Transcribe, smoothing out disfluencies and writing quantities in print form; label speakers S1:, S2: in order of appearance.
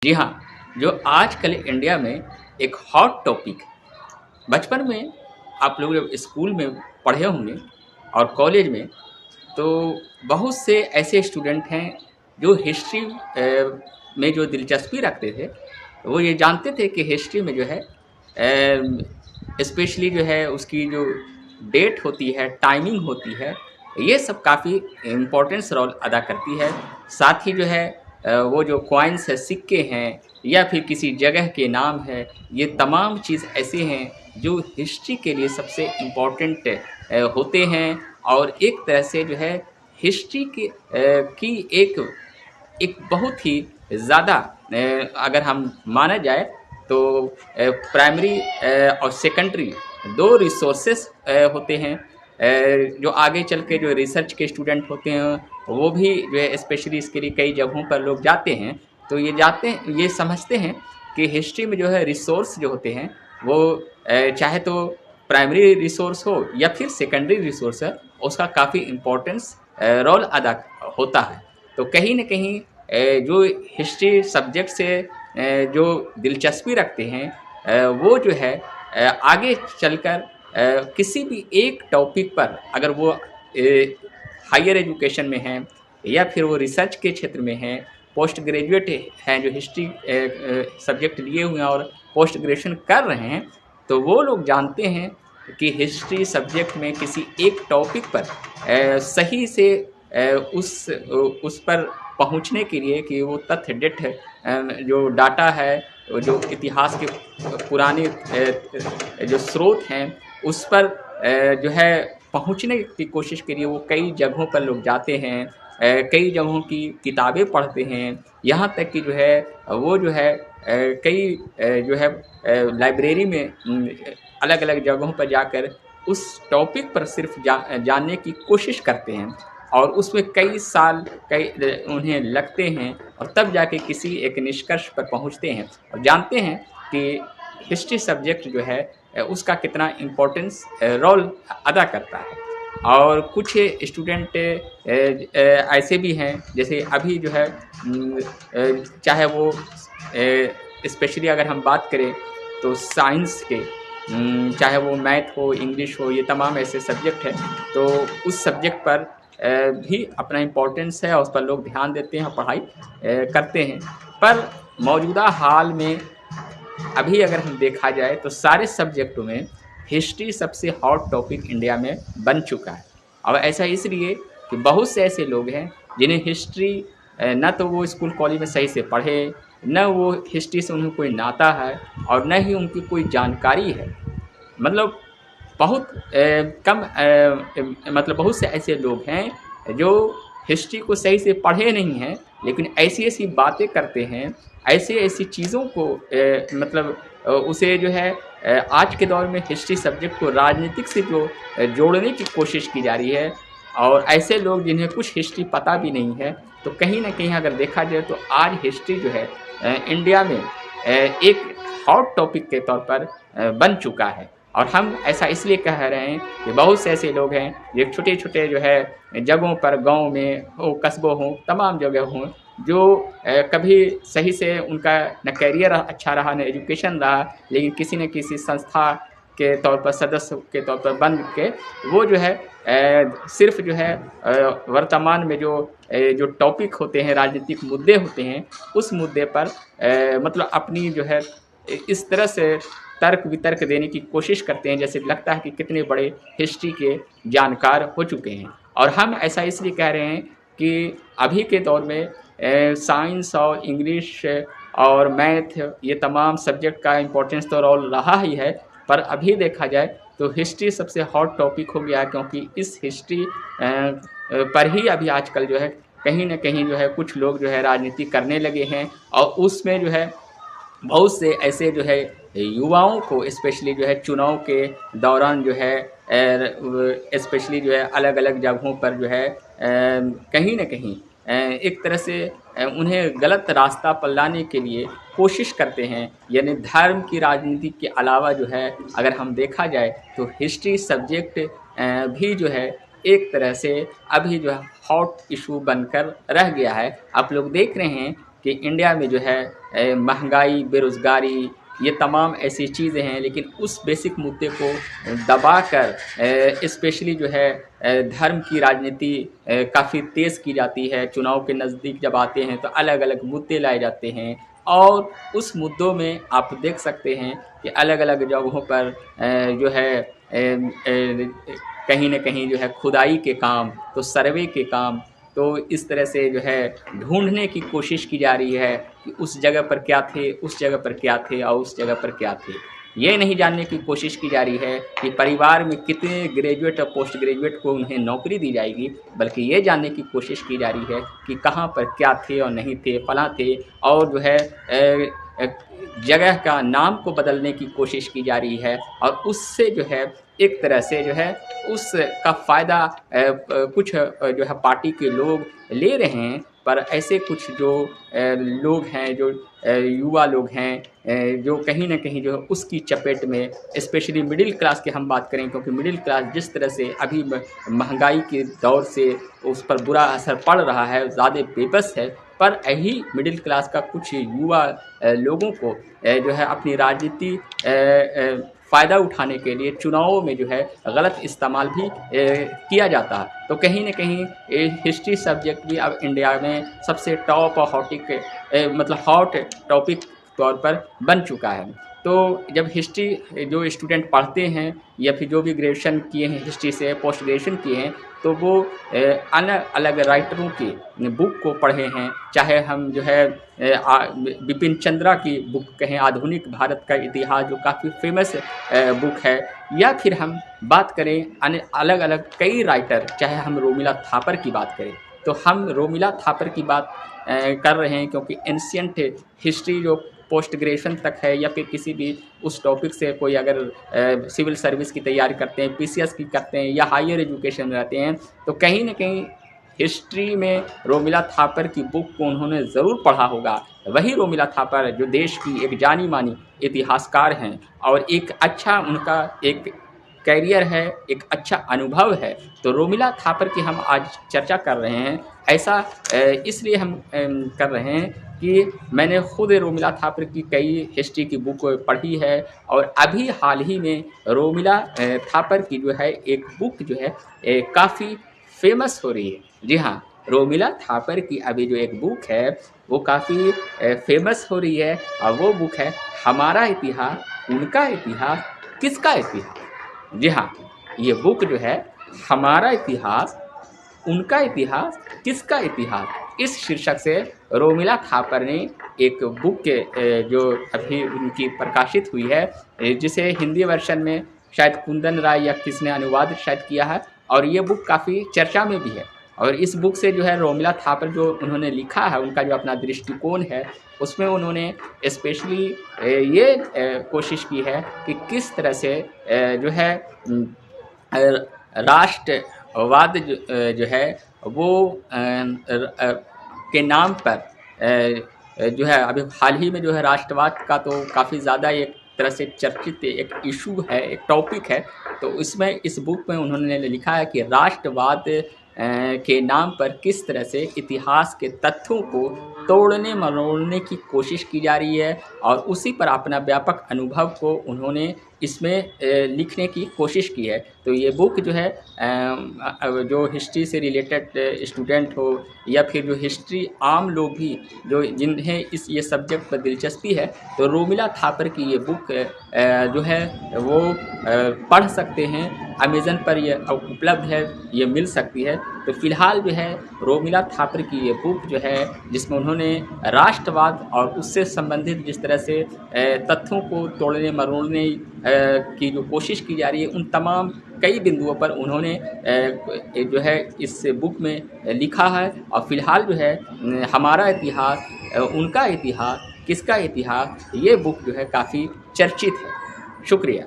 S1: जी हाँ, जो आजकल इंडिया में एक हॉट टॉपिक बचपन में आप लोग जब स्कूल में पढ़े होंगे और कॉलेज में, तो बहुत से ऐसे स्टूडेंट हैं जो हिस्ट्री में जो दिलचस्पी रखते थे, वो ये जानते थे कि हिस्ट्री में जो है स्पेशली जो है उसकी जो डेट होती है, टाइमिंग होती है, ये सब काफ़ी इम्पोर्टेंस रोल अदा करती है। साथ ही जो है वो जो कॉइन्स है, सिक्के हैं या फिर किसी जगह के नाम है, ये तमाम चीज़ ऐसे हैं जो हिस्ट्री के लिए सबसे इम्पोर्टेंट होते हैं। और एक तरह से जो है हिस्ट्री की एक बहुत ही ज़्यादा अगर हम माना जाए तो प्राइमरी और सेकेंडरी दो रिसोर्सेस होते हैं। जो आगे चल के जो रिसर्च के स्टूडेंट होते हैं वो भी जो है स्पेशली इसके लिए कई जगहों पर लोग जाते हैं, तो ये समझते हैं कि हिस्ट्री में जो है रिसोर्स जो होते हैं वो चाहे तो प्राइमरी रिसोर्स हो या फिर सेकेंडरी रिसोर्स है, उसका काफ़ी इम्पोर्टेंस रोल अदा होता है। तो कहीं न कहीं जो हिस्ट्री सब्जेक्ट से जो दिलचस्पी रखते हैं वो जो है आगे चलकर किसी भी एक टॉपिक पर अगर वो हायर एजुकेशन में हैं या फिर वो रिसर्च के क्षेत्र में हैं, पोस्ट ग्रेजुएट हैं जो हिस्ट्री सब्जेक्ट लिए हुए हैं और पोस्ट ग्रेजुएशन कर रहे हैं, तो वो लोग जानते हैं कि हिस्ट्री सब्जेक्ट में किसी एक टॉपिक पर सही से उस पर पहुंचने के लिए कि वो तथ्य डेट जो डाटा है, जो इतिहास के पुराने जो स्रोत हैं उस पर जो है पहुंचने की कोशिश के लिए वो कई जगहों पर लोग जाते हैं, कई जगहों की किताबें पढ़ते हैं। यहाँ तक कि जो है वो जो है कई जो है लाइब्रेरी में अलग अलग जगहों पर जाकर उस टॉपिक पर सिर्फ जानने की कोशिश करते हैं और उसमें कई साल कई उन्हें लगते हैं और तब जाके किसी एक निष्कर्ष पर पहुंचते हैं और जानते हैं कि हिस्ट्री सब्जेक्ट जो है उसका कितना इम्पोर्टेंस रोल अदा करता है। और कुछ स्टूडेंट ऐसे भी हैं जैसे अभी जो है चाहे वो स्पेशली अगर हम बात करें तो साइंस के, चाहे वो मैथ हो, इंग्लिश हो, ये तमाम ऐसे सब्जेक्ट हैं, तो उस सब्जेक्ट पर भी अपना इम्पोर्टेंस है और उस पर लोग ध्यान देते हैं, पढ़ाई करते हैं। पर मौजूदा हाल में अभी अगर हम देखा जाए तो सारे सब्जेक्टों में हिस्ट्री सबसे हॉट टॉपिक इंडिया में बन चुका है। और ऐसा इसलिए कि बहुत से ऐसे लोग हैं जिन्हें हिस्ट्री न तो वो स्कूल कॉलेज में सही से पढ़े, न वो हिस्ट्री से उन्हें कोई नाता है और न ही उनकी कोई जानकारी है। मतलब बहुत कम मतलब बहुत से ऐसे लोग हैं जो हिस्ट्री को सही से पढ़े नहीं हैं, लेकिन ऐसी ऐसी बातें करते हैं, ऐसी ऐसी चीज़ों को मतलब उसे जो है आज के दौर में हिस्ट्री सब्जेक्ट को राजनीतिक से जो जोड़ने की कोशिश की जा रही है। और ऐसे लोग जिन्हें कुछ हिस्ट्री पता भी नहीं है, तो कहीं ना कहीं अगर देखा जाए तो आज हिस्ट्री जो है इंडिया में एक हॉट टॉपिक के तौर पर बन चुका है। और हम ऐसा इसलिए कह रहे हैं कि बहुत से ऐसे लोग हैं जो छोटे छोटे जो है जगहों पर, गांव में हो, कस्बों हों, तमाम जगह हों, जो कभी सही से उनका न कैरियर अच्छा रहा, न एजुकेशन रहा, लेकिन किसी न किसी संस्था के तौर पर, सदस्य के तौर पर बन के वो जो है सिर्फ जो है वर्तमान में जो टॉपिक होते हैं, राजनीतिक मुद्दे होते हैं, उस मुद्दे पर मतलब अपनी जो है इस तरह से तर्क वितर्क देने की कोशिश करते हैं जैसे लगता है कि कितने बड़े हिस्ट्री के जानकार हो चुके हैं। और हम ऐसा इसलिए कह रहे हैं कि अभी के दौर में साइंस और इंग्लिश और मैथ, ये तमाम सब्जेक्ट का इम्पोर्टेंस तो रोल रहा ही है, पर अभी देखा जाए तो हिस्ट्री सबसे हॉट टॉपिक हो गया, क्योंकि इस हिस्ट्री पर ही अभी आजकल जो है कहीं ना कहीं जो है कुछ लोग जो है राजनीति करने लगे हैं। और उसमें जो है बहुत से ऐसे जो है युवाओं को स्पेशली जो है चुनाव के दौरान जो है स्पेशली जो है अलग अलग जगहों पर जो है कहीं ना कहीं एक तरह से उन्हें गलत रास्ता पर लाने के लिए कोशिश करते हैं। यानी धर्म की राजनीति के अलावा जो है अगर हम देखा जाए तो हिस्ट्री सब्जेक्ट भी जो है एक तरह से अभी जो है हॉट इशू बनकर रह गया है। आप लोग देख रहे हैं कि इंडिया में जो है महंगाई, बेरोज़गारी, ये तमाम ऐसी चीज़ें हैं, लेकिन उस बेसिक मुद्दे को दबाकर स्पेशली जो है धर्म की राजनीति काफ़ी तेज़ की जाती है। चुनाव के नज़दीक जब आते हैं तो अलग-अलग मुद्दे लाए जाते हैं और उस मुद्दों में आप देख सकते हैं कि अलग-अलग जगहों पर जो है कहीं न कहीं जो है खुदाई के काम, तो सर्वे के काम, तो इस तरह से जो है ढूँढने की कोशिश की जा रही है कि उस जगह पर क्या थे, उस जगह पर क्या थे और उस जगह पर क्या थे। ये नहीं जानने की कोशिश की जा रही है कि परिवार में कितने ग्रेजुएट और पोस्ट ग्रेजुएट को उन्हें नौकरी दी जाएगी, बल्कि ये जानने की कोशिश की जा रही है कि कहाँ पर क्या थे और नहीं थे, फलाँ थे, और जो है जगह का नाम को बदलने की कोशिश की जा रही है और उससे जो है एक तरह से जो है उसका फ़ायदा कुछ जो है पार्टी के लोग ले रहे हैं, पर ऐसे कुछ जो लोग हैं, जो युवा लोग हैं, जो कहीं न कहीं जो है उसकी चपेट में, स्पेशली मिडिल क्लास की हम बात करें, क्योंकि मिडिल क्लास जिस तरह से अभी महंगाई के दौर से उस पर बुरा असर पड़ रहा है, ज़्यादा बेबस है, पर यही मिडिल क्लास का कुछ युवा लोगों को जो है अपनी राजनीति फ़ायदा उठाने के लिए चुनावों में जो है गलत इस्तेमाल भी किया जाता है। तो कहीं न कहीं हिस्ट्री सब्जेक्ट भी अब इंडिया में सबसे टॉप और मतलब हॉट टॉपिक तौर पर बन चुका है। तो जब हिस्ट्री जो स्टूडेंट पढ़ते हैं या फिर जो भी ग्रेजुएशन किए हैं हिस्ट्री से, पोस्ट ग्रेजुएशन किए हैं, तो वो अलग अलग राइटरों की बुक को पढ़े हैं। चाहे हम जो है बिपिन चंद्रा की बुक कहें, आधुनिक भारत का इतिहास, जो काफ़ी फेमस बुक है, या फिर हम बात करें अलग अलग कई राइटर, चाहे हम रोमिला थापर की बात करें, तो हम रोमिला थापर की बात कर रहे हैं क्योंकि एंशिएंट हिस्ट्री जो पोस्ट ग्रेजुएशन तक है या फिर किसी भी उस टॉपिक से कोई अगर सिविल सर्विस की तैयारी करते हैं, पीसीएस की करते हैं या हायर एजुकेशन में रहते हैं, तो कहीं न कहीं हिस्ट्री में रोमिला थापर की बुक को उन्होंने ज़रूर पढ़ा होगा। वही रोमिला थापर जो देश की एक जानी-मानी इतिहासकार हैं और एक अच्छा उनका एक करियर है, एक अच्छा अनुभव है। तो रोमिला थापर की हम आज चर्चा कर रहे हैं। ऐसा इसलिए हम कर रहे हैं कि मैंने खुद रोमिला थापर की कई हिस्ट्री की बुक पढ़ी है और अभी हाल ही में रोमिला थापर की जो है एक बुक जो है काफ़ी फेमस हो रही है। जी हाँ, रोमिला थापर की अभी जो एक बुक है वो काफ़ी फेमस हो रही है और वो बुक है हमारा इतिहास, उनका इतिहास, किसका इतिहास। जी हाँ, ये बुक जो है हमारा इतिहास, उनका इतिहास, किसका इतिहास, इस शीर्षक से रोमिला थापर ने एक बुक के जो अभी उनकी प्रकाशित हुई है, जिसे हिंदी वर्षन में शायद कुंदन राय या किसने अनुवाद शायद किया है, और ये बुक काफ़ी चर्चा में भी है। और इस बुक से जो है रोमिला थापर जो उन्होंने लिखा है, उनका जो अपना दृष्टिकोण है, उसमें उन्होंने स्पेशली ये कोशिश की है कि किस तरह से जो है राष्ट्रवाद जो है वो के नाम पर जो है अभी हाल ही में जो है राष्ट्रवाद का तो काफ़ी ज़्यादा एक तरह से चर्चित एक इशू है, एक टॉपिक है। तो इसमें इस बुक में उन्होंने लिखा है कि राष्ट्रवाद के नाम पर किस तरह से इतिहास के तथ्यों को तोड़ने मरोड़ने की कोशिश की जा रही है, और उसी पर अपना व्यापक अनुभव को उन्होंने इसमें लिखने की कोशिश की है। तो ये बुक जो है जो हिस्ट्री से रिलेटेड स्टूडेंट हो या फिर जो हिस्ट्री आम लोग भी जो जिन्हें ये सब्जेक्ट पर दिलचस्पी है, तो रोमिला थापर की ये बुक जो है वो पढ़ सकते हैं। अमेज़न पर ये उपलब्ध है, ये मिल सकती है। तो फ़िलहाल जो है रोमिला थापर की ये बुक जो है, जिसमें उन्होंने राष्ट्रवाद और उससे संबंधित जिस तरह से तथ्यों को तोड़ने मरोड़ने की जो कोशिश की जा रही है, उन तमाम कई बिंदुओं पर उन्होंने जो है इस बुक में लिखा है। और फ़िलहाल जो है हमारा इतिहास, उनका इतिहास, किसका इतिहास, ये बुक जो है काफ़ी चर्चित है। शुक्रिया।